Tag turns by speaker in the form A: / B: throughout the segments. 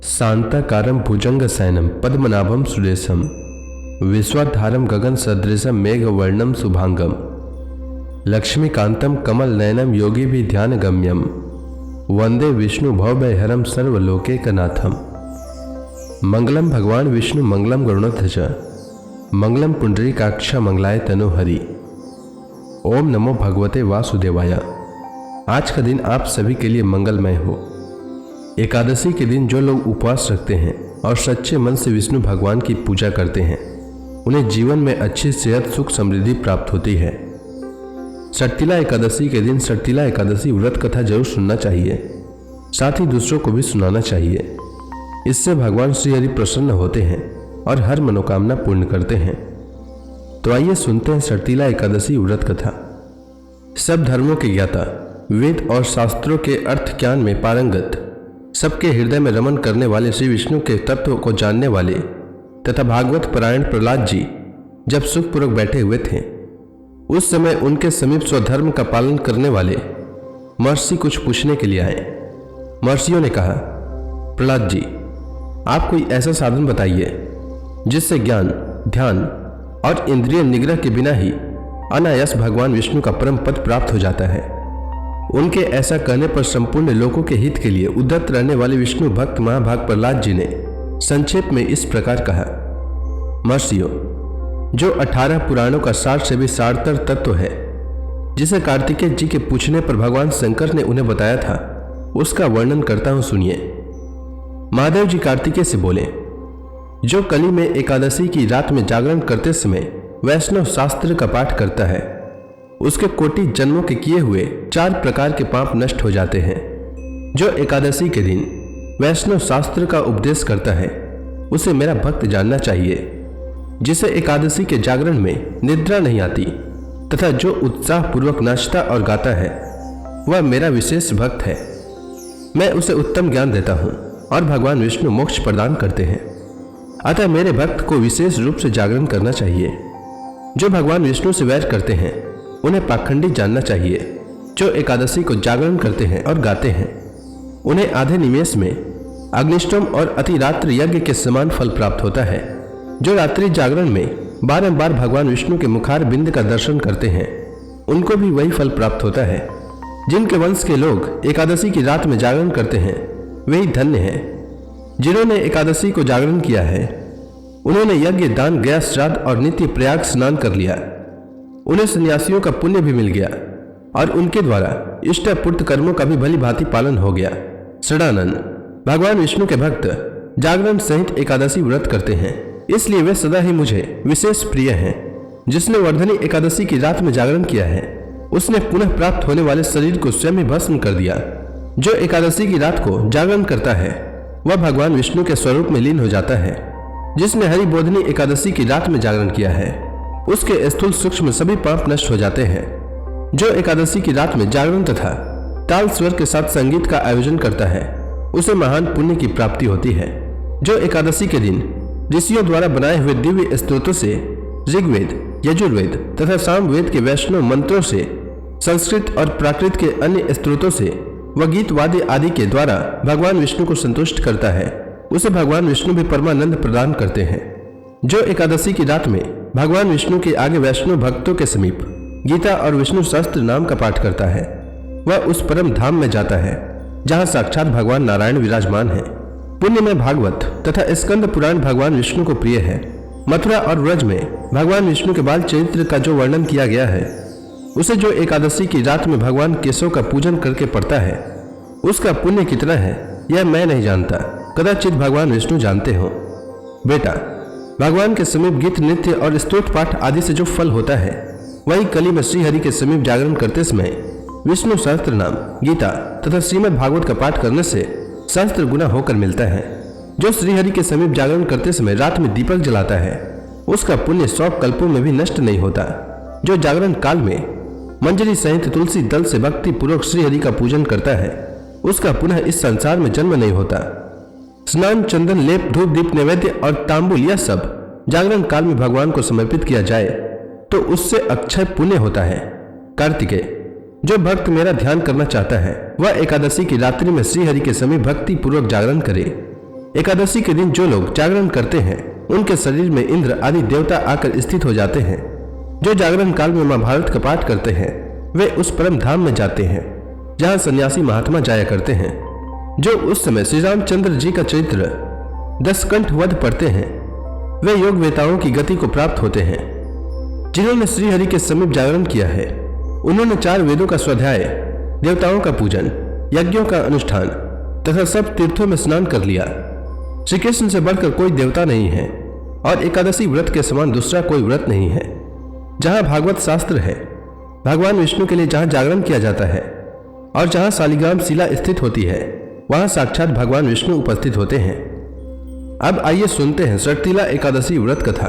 A: शांताकारं भुजंगशयनं पद्मनाभं सुरेशं विश्वाधारं गगनसदृशं मेघवर्णं शुभांगं लक्ष्मीकान्तं कमलनयनं योगिभिर्ध्यानगम्यं वंदे विष्णु भवभयहरं सर्वलोकैकनाथं। मंगलम भगवान विष्णु मंगलम गरुड़ध्वज मंगलम पुंडरीकाक्ष मंगलाय तनोहरि। ओम नमो भगवते वासुदेवाय। आज का दिन आप सभी के लिए मंगलमय हो। एकादशी के दिन जो लोग उपवास रखते हैं और सच्चे मन से विष्णु भगवान की पूजा करते हैं उन्हें जीवन में अच्छी सेहत सुख समृद्धि प्राप्त होती है। सट्टिला एकादशी के दिन सट्टिला एकादशी व्रत कथा जरूर सुनना चाहिए, साथ ही दूसरों को भी सुनाना चाहिए। इससे भगवान श्री हरि प्रसन्न होते हैं और हर मनोकामना पूर्ण करते हैं। तो आइए सुनते हैं सट्टिला एकादशी व्रत कथा। सब धर्मों के ज्ञाता, वेद और शास्त्रों के अर्थ ज्ञान में पारंगत, सबके हृदय में रमन करने वाले श्री विष्णु के तत्व को जानने वाले तथा भागवत परायण प्रहलाद जी जब सुखपूर्वक बैठे हुए थे उस समय उनके समीप स्वधर्म का पालन करने वाले महर्षि कुछ पूछने के लिए आए। महर्षियों ने कहा, प्रहलाद जी, आप कोई ऐसा साधन बताइए जिससे ज्ञान, ध्यान और इंद्रिय निग्रह के बिना ही अनायास भगवान विष्णु का परम पद प्राप्त हो जाता है। उनके ऐसा कहने पर संपूर्ण लोगों के हित के लिए उद्यत रहने वाले विष्णु भक्त महाभाग प्रहलाद जी ने संक्षेप में इस प्रकार कहा, महर्षियों, जो 18 पुराणों का सार से भी सारतर तत्व है जिसे कार्तिकेय जी के पूछने पर भगवान शंकर ने उन्हें बताया था, उसका वर्णन करता हूं, सुनिए। महादेव जी कार्तिकेय से बोले, जो कली में एकादशी की रात में जागरण करते समय वैष्णव शास्त्र का पाठ करता है उसके कोटि जन्मों के किए हुए 4 प्रकार के पाप नष्ट हो जाते हैं। जो एकादशी के दिन वैष्णव शास्त्र का उपदेश करता है उसे मेरा भक्त जानना चाहिए। जिसे एकादशी के जागरण में निद्रा नहीं आती तथा जो उत्साह पूर्वक नाचता और गाता है वह मेरा विशेष भक्त है। मैं उसे उत्तम ज्ञान देता हूँ और भगवान विष्णु मोक्ष प्रदान करते हैं। अतः मेरे भक्त को विशेष रूप से जागरण करना चाहिए। जो भगवान विष्णु से वैर करते हैं उन्हें पाखंडी जानना चाहिए। जो एकादशी को जागरण करते हैं और गाते हैं उन्हें आधे निमेष में अग्निष्टोम और अतिरात्र यज्ञ के समान फल प्राप्त होता है। जो रात्रि जागरण में बारंबार भगवान विष्णु के मुखार बिंद का दर्शन करते हैं उनको भी वही फल प्राप्त होता है। जिनके वंश के लोग एकादशी की रात में जागरण करते हैं वही धन्य हैं। जिन्होंने एकादशी को जागरण किया है उन्होंने यज्ञ, दान, गया, श्राद्ध और नित्य प्रयाग स्नान कर लिया। उन्हें सन्यासियों का पुण्य भी मिल गया और उनके द्वारा इष्ट पूर्त कर्मों का भी भली भांति पालन हो गया। षडानन, भगवान विष्णु के भक्त जागरण सहित एकादशी व्रत करते हैं, इसलिए वे सदा ही मुझे विशेष प्रिय हैं। जिसने वर्धनी एकादशी की रात में जागरण किया है उसने पुनः प्राप्त होने वाले शरीर को स्वयं ही भस्म कर दिया। जो एकादशी की रात को जागरण करता है वह भगवान विष्णु के स्वरूप में लीन हो जाता है। जिसने हरि बोधनी एकादशी की रात में जागरण किया है उसके स्थूल सूक्ष्म सभी पाप नष्ट हो जाते हैं। जो एकादशी की रात में जागरण तथा ताल स्वर के साथ संगीत का आयोजन करता है उसे महान पुण्य की प्राप्ति होती है। जो एकादशी के दिन ऋषियों द्वारा बनाए हुए दिव्य स्तोत्रों से ऋग्वेद, यजुर्वेद तथा सामवेद के वैष्णव मंत्रों से, संस्कृत और प्राकृत के अन्य स्तोत्रों से व गीत वाद्य आदि के द्वारा भगवान विष्णु को संतुष्ट करता है उसे भगवान विष्णु भी परमानंद प्रदान करते हैं। जो एकादशी की रात में भगवान विष्णु के आगे वैष्णव भक्तों के समीप गीता और विष्णु सहस्त्र नाम का पाठ करता है वह उस परम धाम में जाता है जहां साक्षात भगवान नारायण विराजमान है। पुण्य में भागवत तथा स्कंद पुराण भगवान विष्णु को प्रिय है। मथुरा और व्रज में भगवान विष्णु के बाल चरित्र का जो वर्णन किया गया है उसे जो एकादशी की रात में भगवान केशव का पूजन करके पढ़ता है उसका पुण्य कितना है यह मैं नहीं जानता, कदाचित भगवान विष्णु जानते हो। बेटा, भगवान के समीप गीत, नृत्य और स्तोत्र पाठ आदि से जो फल होता है वही कली में श्री हरि के समीप जागरण करते समय विष्णु सहस्त्र नाम, गीता तथा श्रीमद् भागवत का पाठ करने से सहस्त्र गुना होकर मिलता है। जो श्री हरि के समीप जागरण करते समय रात में दीपक जलाता है उसका पुण्य 100 कल्पों में भी नष्ट नहीं होता। जो जागरण काल में मंजरी सहित तुलसी दल से भक्ति पूर्वक श्री हरि का पूजन करता है उसका पुनः इस संसार में जन्म नहीं होता। स्नान, चंदन, लेप, धूप, दीप, नैवेद्य और तांबुल यह सब जागरण काल में भगवान को समर्पित किया जाए तो उससे अक्षय पुण्य होता है। कार्तिकेय, जो भक्त मेरा ध्यान करना चाहता है वह एकादशी की रात्रि में श्री हरि के समीप भक्ति पूर्वक जागरण करे। एकादशी के दिन जो लोग जागरण करते हैं उनके शरीर में इंद्र आदि देवता आकर स्थित हो जाते हैं। जो जागरण काल में महाभारत का पाठ करते हैं वे उस परम धाम में जाते हैं जहां सन्यासी महात्मा जाया करते हैं। जो उस समय श्री रामचंद्र जी का चरित्र 10 कंठ वध पढ़ते हैं वे योग वेताओं की गति को प्राप्त होते हैं। जिन्होंने श्रीहरि के समीप जागरण किया है उन्होंने 4 वेदों का स्वाध्याय, देवताओं का पूजन, यज्ञों का अनुष्ठान तथा सब तीर्थों में स्नान कर लिया। श्री कृष्ण से बढ़कर कोई देवता नहीं है और एकादशी व्रत के समान दूसरा कोई व्रत नहीं है। जहां भागवत शास्त्र है, भगवान विष्णु के लिए जहां जागरण किया जाता है और जहां शालिग्राम शिला स्थित होती है वहां साक्षात भगवान विष्णु उपस्थित होते हैं। अब आइए सुनते हैं षटतिला एकादशी व्रत कथा।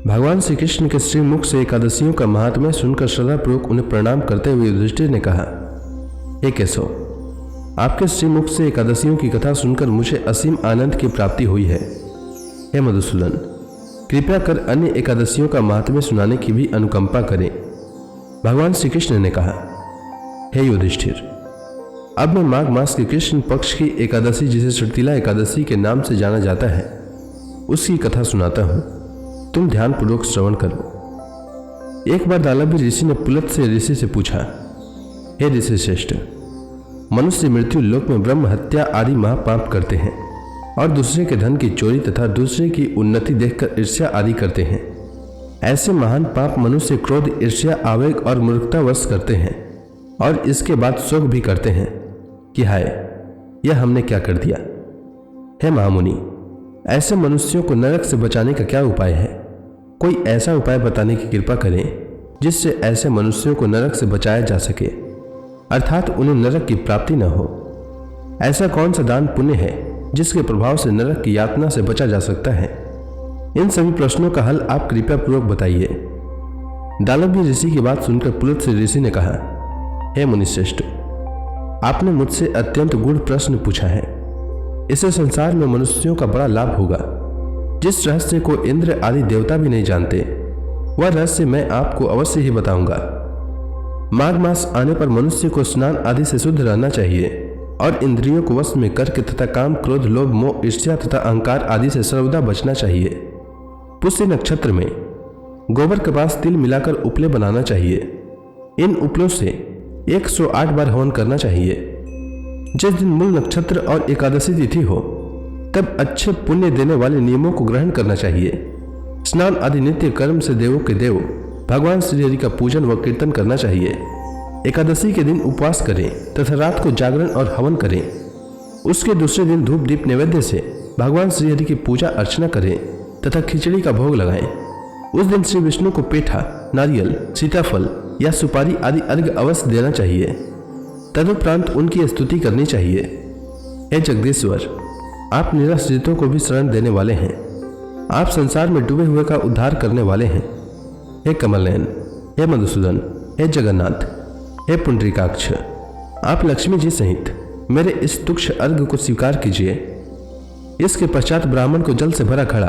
A: भगवान श्री कृष्ण के श्रीमुख से एकादशियों का महात्म्य सुनकर श्रद्धापूर्वक उन्हें प्रणाम करते हुए युधिष्ठिर ने कहा, हे केशव, आपके श्रीमुख से एकादशियों की कथा सुनकर मुझे असीम आनंद की प्राप्ति हुई है। हे मधुसूदन, कृपया कर अन्य एकादशियों का महात्म्य सुनाने की भी अनुकंपा करें। भगवान श्री कृष्ण ने कहा, हे युधिष्ठिर, अब मैं माघ मास के कृष्ण पक्ष की एकादशी जिसे षटतिला एकादशी के नाम से जाना जाता है उसकी कथा सुनाता हूं, तुम ध्यानपूर्वक श्रवण करो। एक बार दालभी ऋषि ने पुलत से ऋषि से पूछा, हे ऋषि श्रेष्ठ, मनुष्य मृत्यु लोक में ब्रह्म हत्या आदि महापाप करते हैं और दूसरे के धन की चोरी तथा दूसरे की उन्नति देखकर ईर्ष्या आदि करते हैं। ऐसे महान पाप मनुष्य क्रोध, ईर्ष्या, आवेग और मूर्खतावश करते हैं और इसके बाद शोक भी करते हैं कि हाय, यह हमने क्या कर दिया। हे महामुनि, ऐसे मनुष्यों को नरक से बचाने का क्या उपाय है? कोई ऐसा उपाय बताने की कृपा करें जिससे ऐसे मनुष्यों को नरक से बचाया जा सके, अर्थात उन्हें नरक की प्राप्ति न हो। ऐसा कौन सा दान पुण्य है जिसके प्रभाव से नरक की यातना से बचा जा सकता है? इन सभी प्रश्नों का हल आप कृपया पूर्वक बताइए। दालभी ऋषि की बात सुनकर पुलत से ऋषि ने कहा, हे मुनिश्रेष्ठ, आपने मुझसे अत्यंत गूढ़ प्रश्न पूछा है। इससे संसार में मनुष्यों का बड़ा लाभ होगा। जिस रहस्य को इंद्र आदि देवता भी नहीं जानते वह रहस्य मैं आपको अवश्य ही बताऊंगा। माघ मास आने पर मनुष्य को स्नान आदि से शुद्ध रहना चाहिए और इंद्रियों को वश में करके तथा काम, क्रोध, लोभ, मोह, ईर्ष्या तथा अहंकार आदि से सर्वदा बचना चाहिए। पुष्य नक्षत्र में गोबर के पास तिल मिलाकर उपले बनाना चाहिए। इन उपलों से 108 बार हवन करना चाहिए। जिस दिन मूल नक्षत्र और एकादशी तिथि हो तब अच्छे पुण्य देने वाले नियमों को ग्रहण करना चाहिए। स्नान आदि नित्य कर्म से देवों के देव भगवान श्रीहरि का पूजन व कीर्तन करना चाहिए। एकादशी के दिन उपवास करें तथा रात को जागरण और हवन करें। उसके दूसरे दिन धूप दीप नैवेद्य से भगवान श्रीहरि की पूजा अर्चना करें तथा खिचड़ी का भोग लगाएं। उस दिन श्री विष्णु को पेठा, नारियल, सीताफल या सुपारी आदि अर्घ्य अवश्य देना चाहिए। तदुपरांत उनकी स्तुति करनी चाहिए। हे जगदीश्वर, आप निराश्रितों को भी शरण देने वाले हैं। आप संसार में डूबे हुए का उद्धार करने वाले हैं। हे कमलनयन, हे मधुसूदन, हे जगन्नाथ, हे पुंडरीकाक्ष, आप लक्ष्मी जी सहित मेरे इस तुक्ष अर्घ्य को स्वीकार कीजिए। इसके पश्चात ब्राह्मण को जल से भरा घड़ा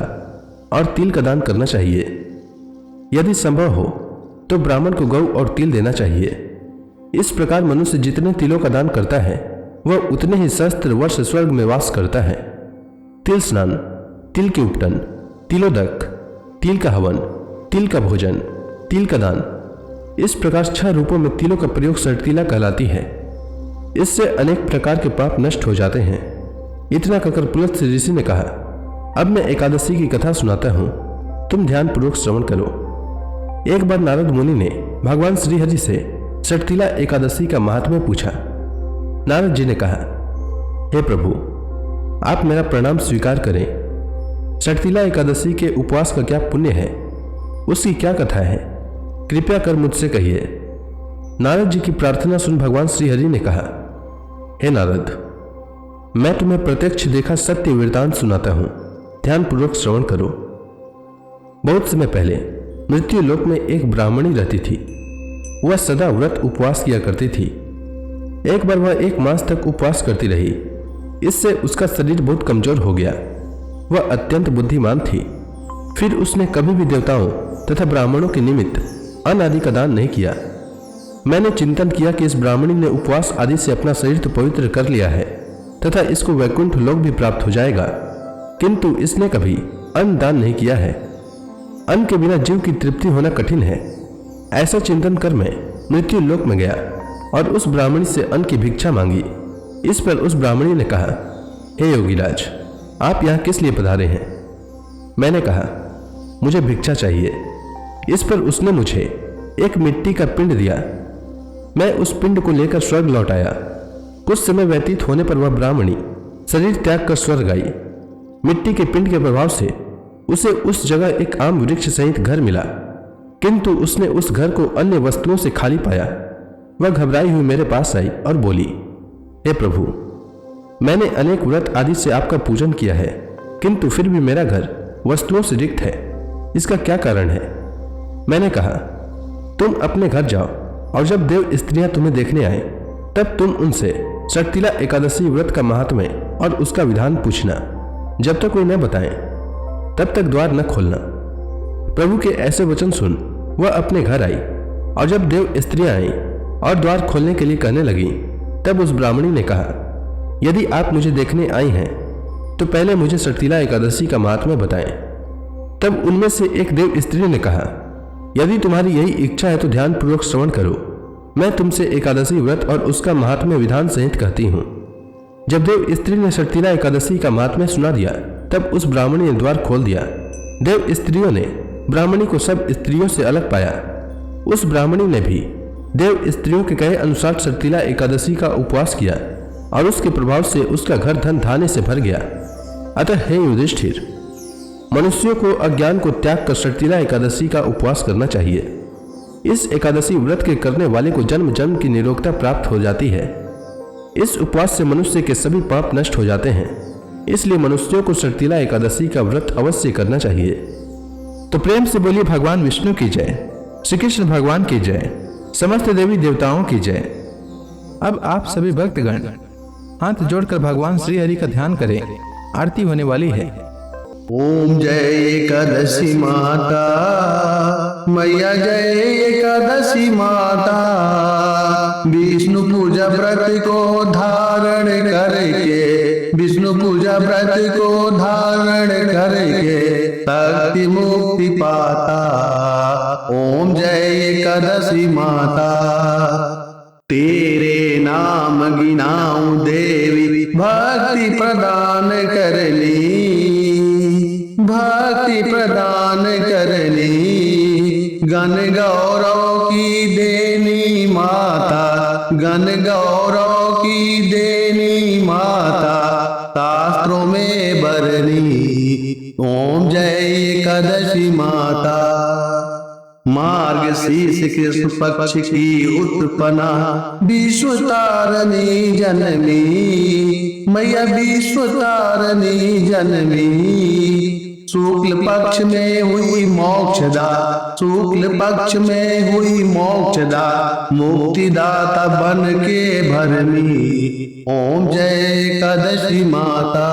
A: और तिल का दान करना चाहिए। यदि संभव हो तो ब्राह्मण को गौ और तिल देना चाहिए। इस प्रकार मनुष्य जितने तिलों का दान करता है वह उतने ही सहस्त्र वर्ष स्वर्ग में वास करता है। तिल स्नान, तिल के उपटन, तिलोदक, तिल का हवन, तिल का भोजन, तिल का दान, इस प्रकार 6 रूपों में तिलों का प्रयोग षटतिला कहलाती है। इससे अनेक प्रकार के पाप नष्ट हो जाते हैं। इतना कहकर पुलत से ऋषि ने कहा, अब मैं एकादशी की कथा सुनाता हूं, तुम ध्यानपूर्वक श्रवण करो। एक बार नारद मुनि ने भगवान श्रीहरि से षटतिला एकादशी का महात्म्य पूछा। नारद जी ने कहा, हे प्रभु, आप मेरा प्रणाम स्वीकार करें। षटतिला एकादशी के उपवास का क्या पुण्य है, उसकी क्या कथा है, कृपया कर मुझसे कहिए। नारद जी की प्रार्थना सुन भगवान श्रीहरि ने कहा, हे नारद, मैं तुम्हें प्रत्यक्ष देखा सत्य वृतांत सुनाता हूं, ध्यानपूर्वक श्रवण करो। बहुत समय पहले मृत्यु लोक में एक ब्राह्मणी रहती थी। वह सदा व्रत उपवास किया करती थी। एक बार वह 1 मास तक उपवास करती रही। इससे उसका शरीर बहुत कमजोर हो गया। वह अत्यंत बुद्धिमान थी। फिर उसने कभी भी देवताओं तथा ब्राह्मणों के निमित्त अन्न आदि का दान नहीं किया। मैंने चिंतन किया कि इस ब्राह्मणी ने उपवास आदि से अपना शरीर तो पवित्र कर लिया है तथा इसको वैकुंठ लोक भी प्राप्त हो जाएगा, किंतु इसने कभी अन्न दान नहीं किया है। अन्न के बिना जीव की तृप्ति होना कठिन है। ऐसा चिंतन कर मैं मृत्यु लोक में गया और उस ब्राह्मणी से अन्न की भिक्षा मांगी। इस पर उस ब्राह्मणी ने कहा, हे योगीराज, आप यहाँ किस लिए पधारे हैं? मैंने कहा, मुझे भिक्षा चाहिए। इस पर उसने मुझे एक मिट्टी का पिंड दिया। मैं उस पिंड को लेकर स्वर्ग लौट आया। कुछ समय व्यतीत होने पर वह ब्राह्मणी शरीर त्याग कर स्वर्ग आई। मिट्टी के पिंड के प्रभाव से उसे उस जगह एक आम वृक्ष सहित घर मिला, किंतु उसने उस घर को अन्य वस्तुओं से खाली पाया। वह घबराई हुई मेरे पास आई और बोली, हे प्रभु, मैंने अनेक व्रत आदि से आपका पूजन किया है, किंतु फिर भी मेरा घर वस्तुओं से रिक्त है। इसका क्या कारण है? मैंने कहा, तुम अपने घर जाओ और जब देव स्त्रियां तुम्हें देखने आए तब तुम उनसे शर्तिला एकादशी व्रत का महात्म्य और उसका विधान पूछना। जब तक कोई न बताएं तब तक द्वार न खोलना। प्रभु के ऐसे वचन सुन वह अपने घर आई और जब देव स्त्रियां आई और द्वार खोलने के लिए कहने लगी, तब उस ब्राह्मणी ने कहा, यदि आप मुझे देखने आई हैं तो पहले मुझे शर्तिला एकादशी का महात्म्य बताएं। तब उनमें से एक देव स्त्री ने कहा, यदि तुम्हारी यही इच्छा है तो ध्यान पूर्वक श्रवण करो। मैं तुमसे एकादशी व्रत और उसका महात्म्य विधान सहित कहती हूँ। जब देव स्त्री ने शर्तिला एकादशी का महात्म्य सुना दिया तब उस ब्राह्मणी ने द्वार खोल दिया। देव स्त्रियों ने ब्राह्मणी को सब स्त्रियों से अलग पाया। उस ब्राह्मणी ने भी देव स्त्रियों के कहे अनुसार शर्तिला एकादशी का उपवास किया और उसके प्रभाव से उसका घर धन धान्य से भर गया। अतः हे युधिष्ठिर, मनुष्यों को अज्ञान को त्याग कर शर्तिला एकादशी का उपवास करना चाहिए। इस एकादशी व्रत के करने वाले को जन्म जन्म की निरोगता प्राप्त हो जाती है। इस उपवास से मनुष्य के सभी पाप नष्ट हो जाते हैं। इसलिए मनुष्यों को शर्तिला एकादशी का व्रत अवश्य करना चाहिए। तो प्रेम से बोलिए भगवान विष्णु की जय, श्री कृष्ण भगवान की जय, समस्त देवी देवताओं की जय। अब आप सभी भक्तगण हाथ जोड़कर भगवान श्री हरि का ध्यान करें। आरती होने वाली है।
B: ओम जय एकादशी माता, मैया जय एकादशी माता। विष्णु पूजा व्रत को धारण करके, विष्णु पूजा व्रत को धारण करके शक्ति मुक्ति पाता। ओम जय एकादशी माता। तेरे नाम गिनाऊं देवी, भक्ति प्रदान करनी, भक्ति प्रदान करनी। गण गौरव की देनी माता, गण गौरव की देनी माता, शास्त्रों में बरनी। ओम जय एकादशी माता। मार्गशीर्ष कृष्ण पक्ष की उत्पन्ना, विश्व तारणी जननी, मैया विश्व तारणी जननी। शुक्ल पक्ष में हुई मोक्षदा, शुक्ल पक्ष में हुई मोक्षदा, मुक्तिदाता बन के भरनी। ओम जय एकादशी माता।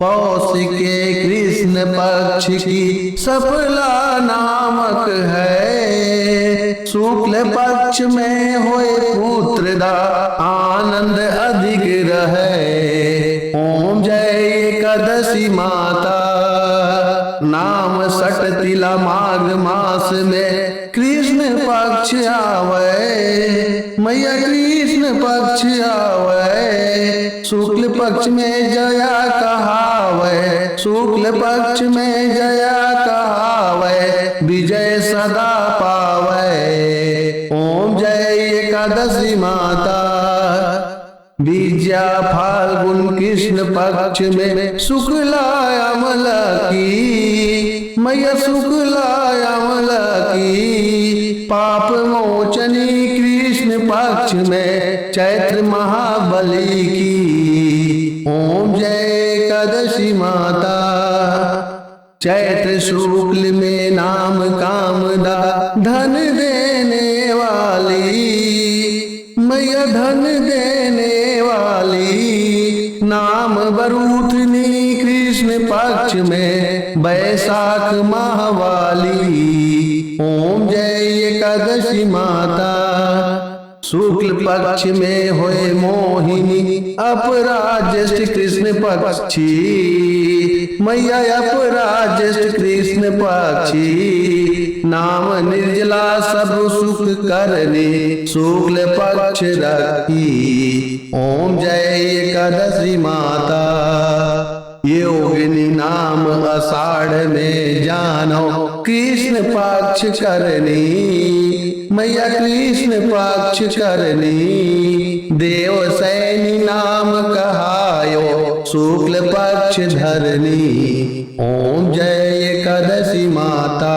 B: पौष के कृष्ण पक्ष की सफला नामक है, शुक्ल पक्ष में होए पुत्रदा, आनंद अधिक रहे। ओम जय एकादशी माता। नाम सटतिला माघ मास में कृष्ण पक्ष आवे, मैया कृष्ण पक्ष आवे। शुक्ल पक्ष में जया कहावे, शुक्ल पक्ष में जया कहावे, विजय सदा पावे। ओम जय एकादशी माता। विद्या फाल्गुन कृष्ण पक्ष में शुक्ला अमला की, मैया शुक्ला अमला की। पाप मोचनी कृष्ण पक्ष में चैत्र महाबली की। ओम जय एकादशी माता। चैत्र शुक्ल में नाम कामदा, धन देने वाली, मैया धन देने वाली। नाम बरूथनी कृष्ण पक्ष में बैसाख माहवाली। ओम जय एकादशी माता। शुक्ल पक्ष में होए मोहिनी अपराध ज्येष्ठ कृष्ण पक्षी मैया अपराध ज्येष्ठ कृष्ण पक्षी नाम निर्जला सब सुख करने शुक्ल पक्ष रखी। ओम जय एकादशी माता योगिनी नाम आषाढ़ में जानो कृष्ण पक्ष करनी मैया कृष्ण पक्ष करनी। देव सैनी नाम कहायो शुक्ल पक्ष धरनी। ओम जय एकादशी माता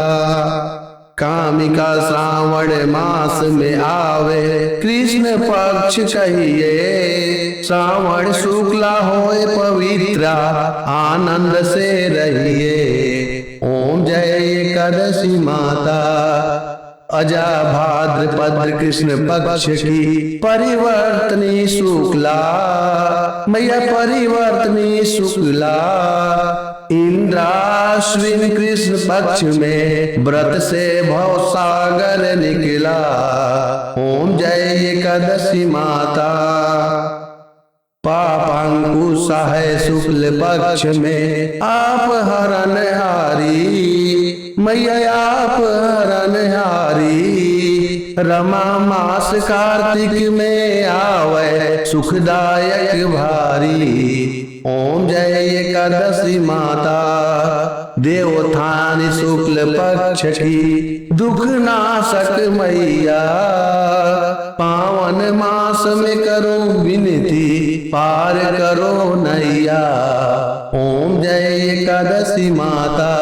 B: कामिका श्रावण मास में आवे कृष्ण पक्ष कहिए श्रावण शुक्ला होए पवित्रा आनंद से रहिए। ओम जय एकादशी माता अजा भाद्रपद कृष्ण पक्ष की परिवर्तनी शुक्ला मैया परिवर्तनी शुक्ला इंद्राश्विन कृष्ण पक्ष में व्रत से भव सागर निकला। ओम जय एकादशी माता पापांकुश है शुक्ल पक्ष में आप हरण हारी मैया आप हरण हारी। रमा मास कार्तिक में आवे सुखदायक भारी। ओम जय एकादशी माता देवोत्थान शुक्ल पक्ष की दुख नाशक मैया पावन मास में करो विनती पार करो नैया। ओम जय एकादशी माता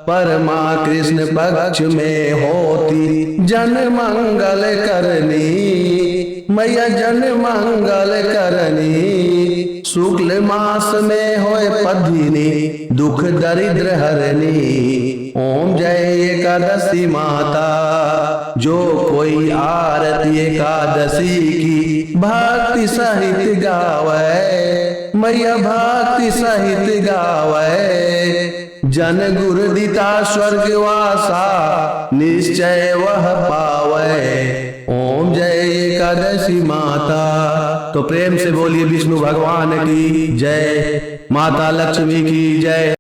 B: परमा कृष्ण पक्ष में होती जन मंगल करनी मैया जन मंगल करनी। शुक्ल मास में होए पधिनी दुख दरिद्र हरनी। ओम जय एकादशी माता जो कोई आरती एकादशी की भक्ति सहित गावे मैया भक्ति सहित गावे जन गुरु दिता स्वर्गवासा निश्चय वह पावे। ओम जय एकादशी माता। तो प्रेम से बोलिए विष्णु भगवान की जय, माता लक्ष्मी की जय।